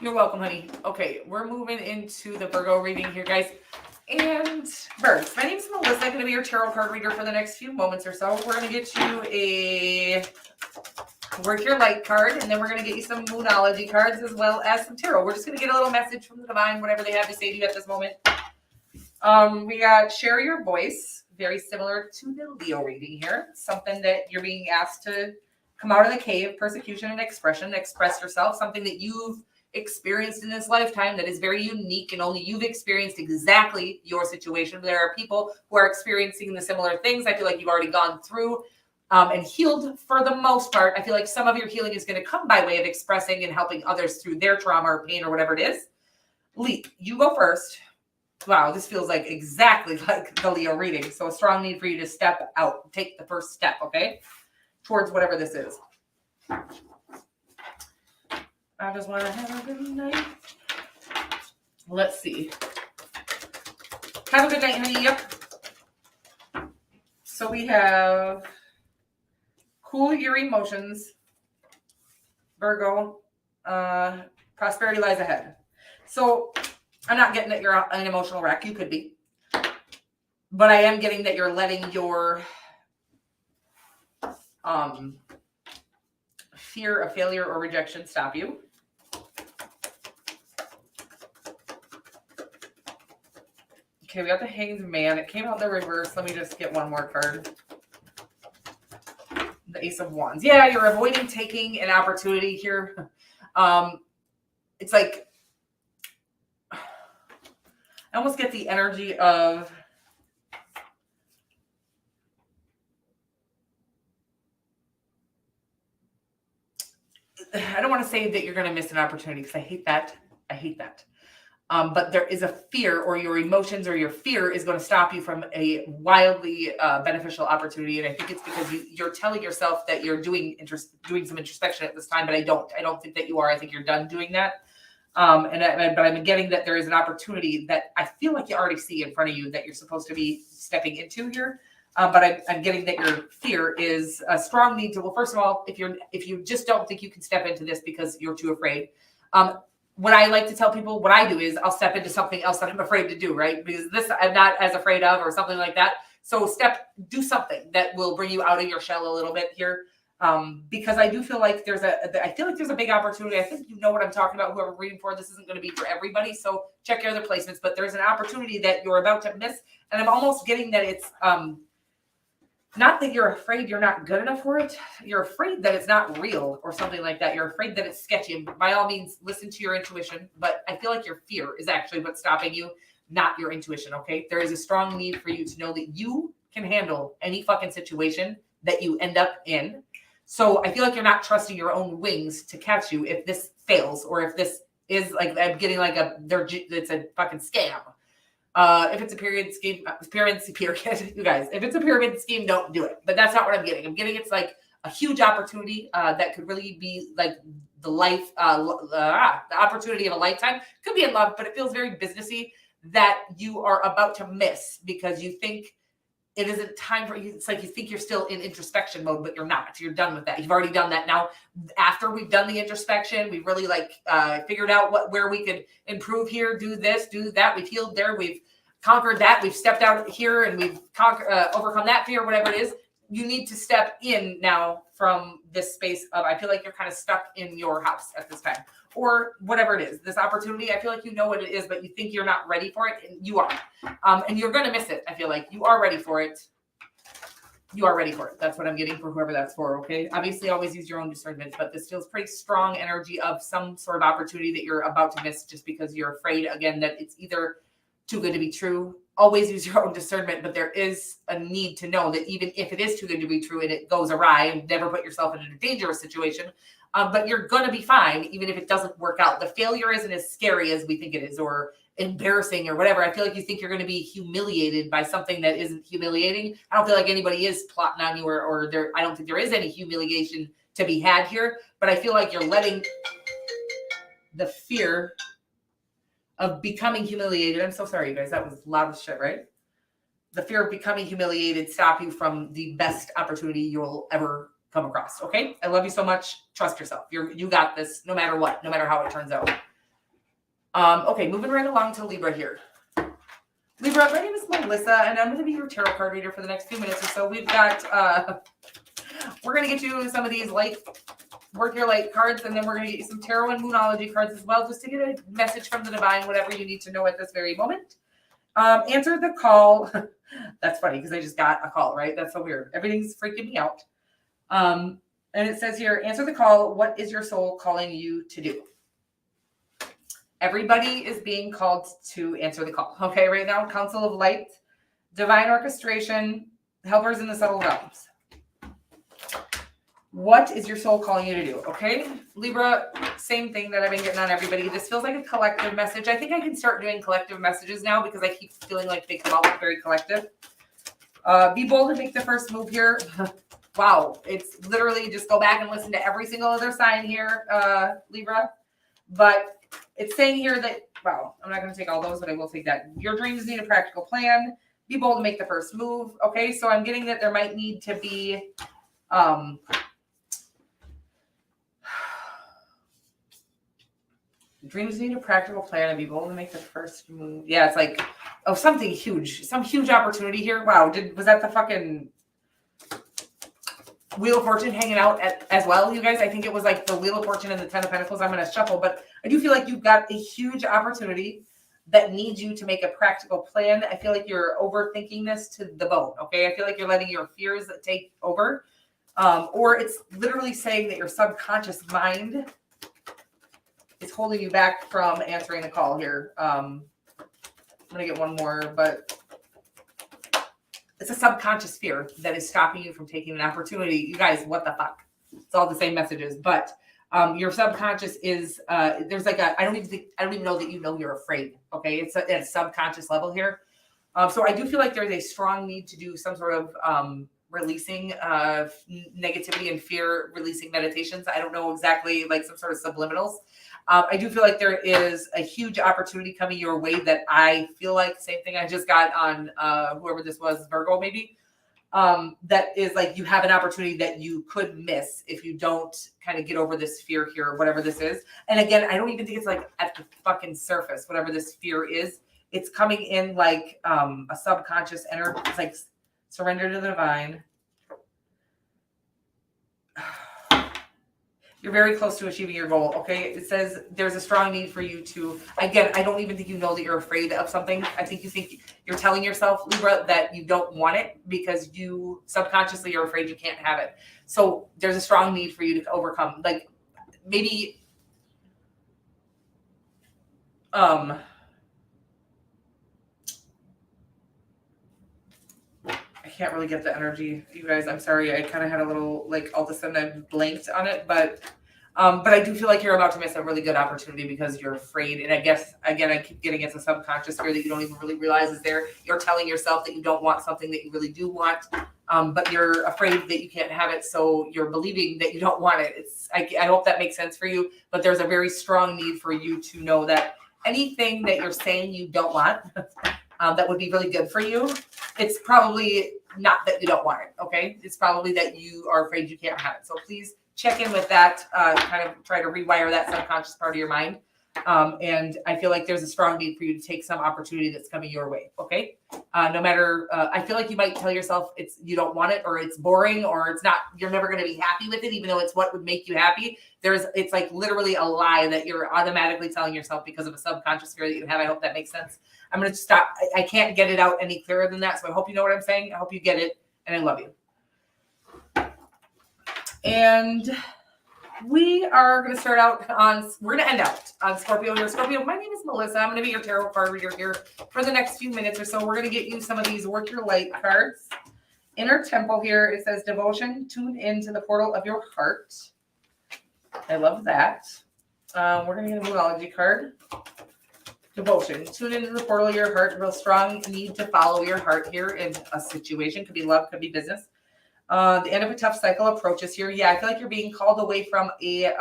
You're welcome, honey. Okay, we're moving into the Virgo reading here, guys. And birds, my name is Melissa. I'm going to be your tarot card reader for the next few moments or so. We're going to get you a Work Your Light card, and then we're going to get you some Moonology cards as well as some tarot. We're just going to get a little message from the divine, whatever they have to say to you at this moment. We got Share Your Voice, very similar to the Leo reading here. Something that you're being asked to come out of the cave, persecution and expression, express yourself, something that you've experienced in this lifetime that is very unique and only you've experienced exactly your situation. There are people who are experiencing the similar things. I feel like you've already gone through and healed for the most part. I feel like some of your healing is going to come by way of expressing and helping others through their trauma or pain or whatever it is. Leap, you go first. Wow, this feels like exactly like the Leo reading. So a strong need for you to step out, take the first step, okay, towards whatever this is. I just want to have a good night. Let's see. Have a good night, honey. Yep. So we have cool your emotions, Virgo. Prosperity lies ahead. So I'm not getting that you're an emotional wreck. You could be. But I am getting that you're letting your fear of failure or rejection stop you. Okay, we got the Hanged Man. It came out the reverse. Let me just get one more card. The Ace of Wands. Yeah, you're avoiding taking an opportunity here. It's like, I almost get the energy of, I don't want to say that you're going to miss an opportunity because I hate that. I hate that. But there is a fear, or your emotions or your fear is going to stop you from a wildly beneficial opportunity. And I think it's because you're telling yourself that you're doing some introspection at this time, but I don't think that you are. I think you're done doing that. But I'm getting that there is an opportunity that I feel like you already see in front of you that you're supposed to be stepping into here. But I'm getting that your fear is a strong need to. Well, first of all, if you just don't think you can step into this because you're too afraid, what I like to tell people, what I do is I'll step into something else that I'm afraid to do, right? Because this I'm not as afraid of, or something like that. So do something that will bring you out of your shell a little bit here. Because I do feel like there's a big opportunity. I think you know what I'm talking about. Whoever reading for, this isn't going to be for everybody. So check your other placements, but there's an opportunity that you're about to miss. And I'm almost getting that it's, not that you're afraid you're not good enough for it. You're afraid that it's not real or something like that. You're afraid that it's sketchy. And by all means, listen to your intuition. But I feel like your fear is actually what's stopping you, not your intuition, okay? There is a strong need for you to know that you can handle any fucking situation that you end up in. So I feel like you're not trusting your own wings to catch you if this fails, or if this is like, I'm getting like it's a fucking scam. If it's a period scheme, period, you guys, if it's a pyramid scheme, don't do it. But that's not what I'm getting. I'm getting it's like a huge opportunity that could really be like the opportunity of a lifetime. Could be in love, but it feels very businessy that you are about to miss because you think it isn't time for you. It's like you think you're still in introspection mode, but you're not. You're done with that. You've already done that. Now, after we've done the introspection, we've really figured out where we could improve here, do this, do that. We've healed there. We've conquered that. We've stepped out here and we've overcome that fear, whatever it is. You need to step in now from this space of, I feel like you're kind of stuck in your house at this time, or whatever it is. This opportunity, I feel like you know what it is, but you think you're not ready for it, and you are. And you're going to miss it. I feel like you are ready for it. You are ready for it. That's what I'm getting for whoever that's for, okay? Obviously, always use your own discernment, but this feels pretty strong energy of some sort of opportunity that you're about to miss just because you're afraid, again, that it's either too good to be true. Always use your own discernment, but there is a need to know that even if it is too good to be true and it goes awry, and never put yourself in a dangerous situation, but you're going to be fine even if it doesn't work out. The failure isn't as scary as we think it is, or embarrassing or whatever. I feel like you think you're going to be humiliated by something that isn't humiliating. I don't feel like anybody is plotting on you, or there. I don't think there is any humiliation to be had here, but I feel like you're letting the fear of becoming humiliated. I'm so sorry, you guys. That was loud as shit, right? The fear of becoming humiliated stop you from the best opportunity you'll ever come across. Okay. I love you so much. Trust yourself. You got this no matter what, no matter how it turns out. Okay. Moving right along to Libra here. Libra, my name is Melissa, and I'm going to be your tarot card reader for the next few minutes or so. We've got, we're going to get you some of these work your light cards, and then we're going to get you some tarot and moonology cards as well, just to get a message from the divine, whatever you need to know at this very moment. Answer the call. That's funny because I just got a call, right? That's so weird. Everything's freaking me out. And it says here, answer the call. What is your soul calling you to do? Everybody is being called to answer the call. Okay, right now, Council of Light, Divine Orchestration, Helpers in the Subtle Realms. What is your soul calling you to do? Okay, Libra, same thing that I've been getting on everybody. This feels like a collective message. I think I can start doing collective messages now because I keep feeling like they come out very collective. Be bold and make the first move here. Wow, it's literally just go back and listen to every single other sign here, Libra. But it's saying here that, wow, I'm not going to take all those, but I will take that. Your dreams need a practical plan. Be bold to make the first move. Okay, so I'm getting that there might need to be dreams need a practical plan and be bold to make the first move. Yeah, it's like, oh, something huge. Some huge opportunity here. Wow, was that the fucking Wheel of Fortune hanging out as well, you guys? I think it was like the Wheel of Fortune and the Ten of Pentacles. I'm going to shuffle, but I do feel like you've got a huge opportunity that needs you to make a practical plan. I feel like you're overthinking this to the bone, okay? I feel like you're letting your fears take over. Or it's literally saying that your subconscious mind is holding you back from answering the call here. I'm going to get one more, but it's a subconscious fear that is stopping you from taking an opportunity. You guys, what the fuck? It's all the same messages, but your subconscious is there's like I don't even know that you know you're afraid. Okay, it's at a subconscious level here. So I do feel like there's a strong need to do some sort of releasing negativity and fear, releasing meditations. I don't know exactly, like some sort of subliminals. I do feel like there is a huge opportunity coming your way that I feel like, same thing I just got on whoever this was, Virgo maybe. that is like you have an opportunity that you could miss if you don't kind of get over this fear here, whatever this is. And again, I don't even think it's like at the fucking surface, whatever this fear is. It's coming in like a subconscious energy. It's like surrender to the divine. You're very close to achieving your goal, okay? It says there's a strong need for you to, again, I don't even think you know that you're afraid of something. I think you're telling yourself, Libra, that you don't want it because you subconsciously are afraid you can't have it. So there's a strong need for you to overcome. Like maybe, I can't really get the energy, you guys. I'm sorry. I kind of had a little, like, all of a sudden I blanked on it, but I do feel like you're about to miss a really good opportunity because you're afraid. And I guess, again, I keep getting it's a subconscious fear that you don't even really realize is there. You're telling yourself that you don't want something that you really do want, but you're afraid that you can't have it. So you're believing that you don't want it. I hope that makes sense for you, but there's a very strong need for you to know that anything that you're saying you don't want, that would be really good for you. It's probably not that you don't want it, okay? It's probably that you are afraid you can't have it. So please check in with that, kind of try to rewire that subconscious part of your mind. And I feel like there's a strong need for you to take some opportunity that's coming your way, okay? No matter, I feel like you might tell yourself you don't want it, or it's boring, or it's not, you're never going to be happy with it, even though it's what would make you happy. It's like literally a lie that you're automatically telling yourself because of a subconscious fear that you have. I hope that makes sense. I'm going to stop. I can't get it out any clearer than that. So I hope you know what I'm saying. I hope you get it, and I love you. And we are going to start out we're going to end out on Scorpio here. Scorpio, my name is Melissa. I'm going to be your tarot card reader here for the next few minutes or so. We're going to get you some of these Work Your Light cards. Inner Temple here, it says devotion, tune into the portal of your heart. I love that. We're going to get a Moology card. Devotion, tune into the portal of your heart. Real strong need to follow your heart here in a situation. Could be love, could be business. The end of a tough cycle approaches here. Yeah, I feel like you're being called away from a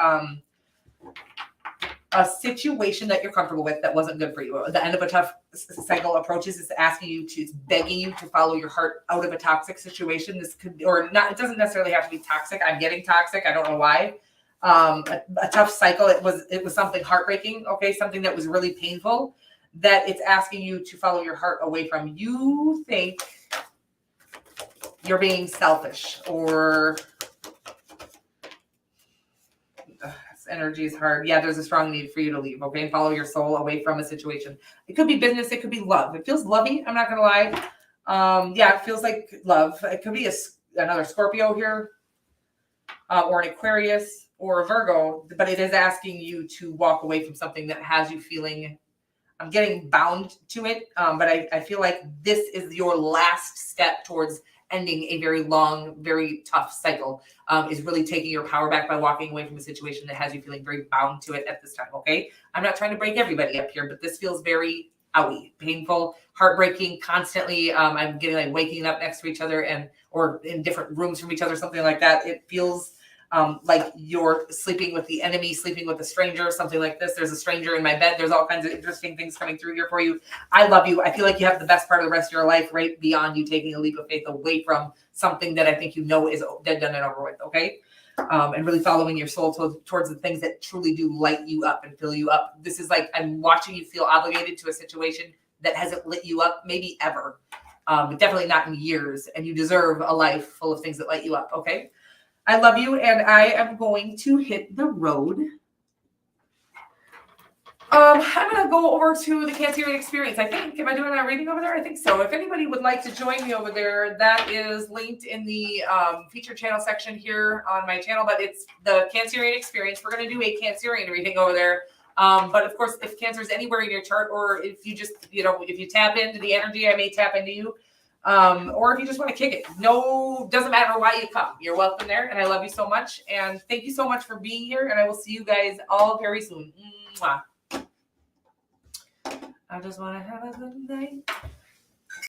situation that you're comfortable with that wasn't good for you. The end of a tough cycle approaches is asking you to, it's begging you to follow your heart out of a toxic situation. This could, or not, it doesn't necessarily have to be toxic. I'm getting toxic. I don't know why. A tough cycle. It was something heartbreaking. Okay. Something that was really painful that it's asking you to follow your heart away from. You think you're being selfish, or this energy is hard. Yeah, there's a strong need for you to leave, okay? Follow your soul away from a situation. It could be business. It could be love. It feels lovey. I'm not going to lie. Yeah, it feels like love. It could be another Scorpio here, or an Aquarius or a Virgo, but it is asking you to walk away from something that has you feeling, I'm getting bound to it. But I feel like this is your last step towards ending a very long, very tough cycle, is really taking your power back by walking away from a situation that has you feeling very bound to it at this time, okay? I'm not trying to break everybody up here, but this feels very owie, painful, heartbreaking, constantly. I'm getting like waking up next to each other or in different rooms from each other, something like that. It feels like you're sleeping with the enemy, sleeping with a stranger, something like this. There's a stranger in my bed. There's all kinds of interesting things coming through here for you. I love you. I feel like you have the best part of the rest of your life right beyond you taking a leap of faith away from something that I think you know is dead, done, and over with, okay? And really following your soul towards the things that truly do light you up and fill you up. This is like I'm watching you feel obligated to a situation that hasn't lit you up maybe ever, but definitely not in years. And you deserve a life full of things that light you up, okay? I love you, and I am going to hit the road. I'm going to go over to the Cancerian experience, I think. Am I doing a reading over there? I think so. If anybody would like to join me over there, that is linked in the featured channel section here on my channel, but it's the Cancerian experience. We're going to do a Cancerian reading over there. But of course, if Cancer is anywhere in your chart, or if you just, if you tap into the energy, I may tap into you. Or if you just want to kick it, doesn't matter why you come. You're welcome there, and I love you so much. And thank you so much for being here, and I will see you guys all very soon. Mwah. I just want to have a good night.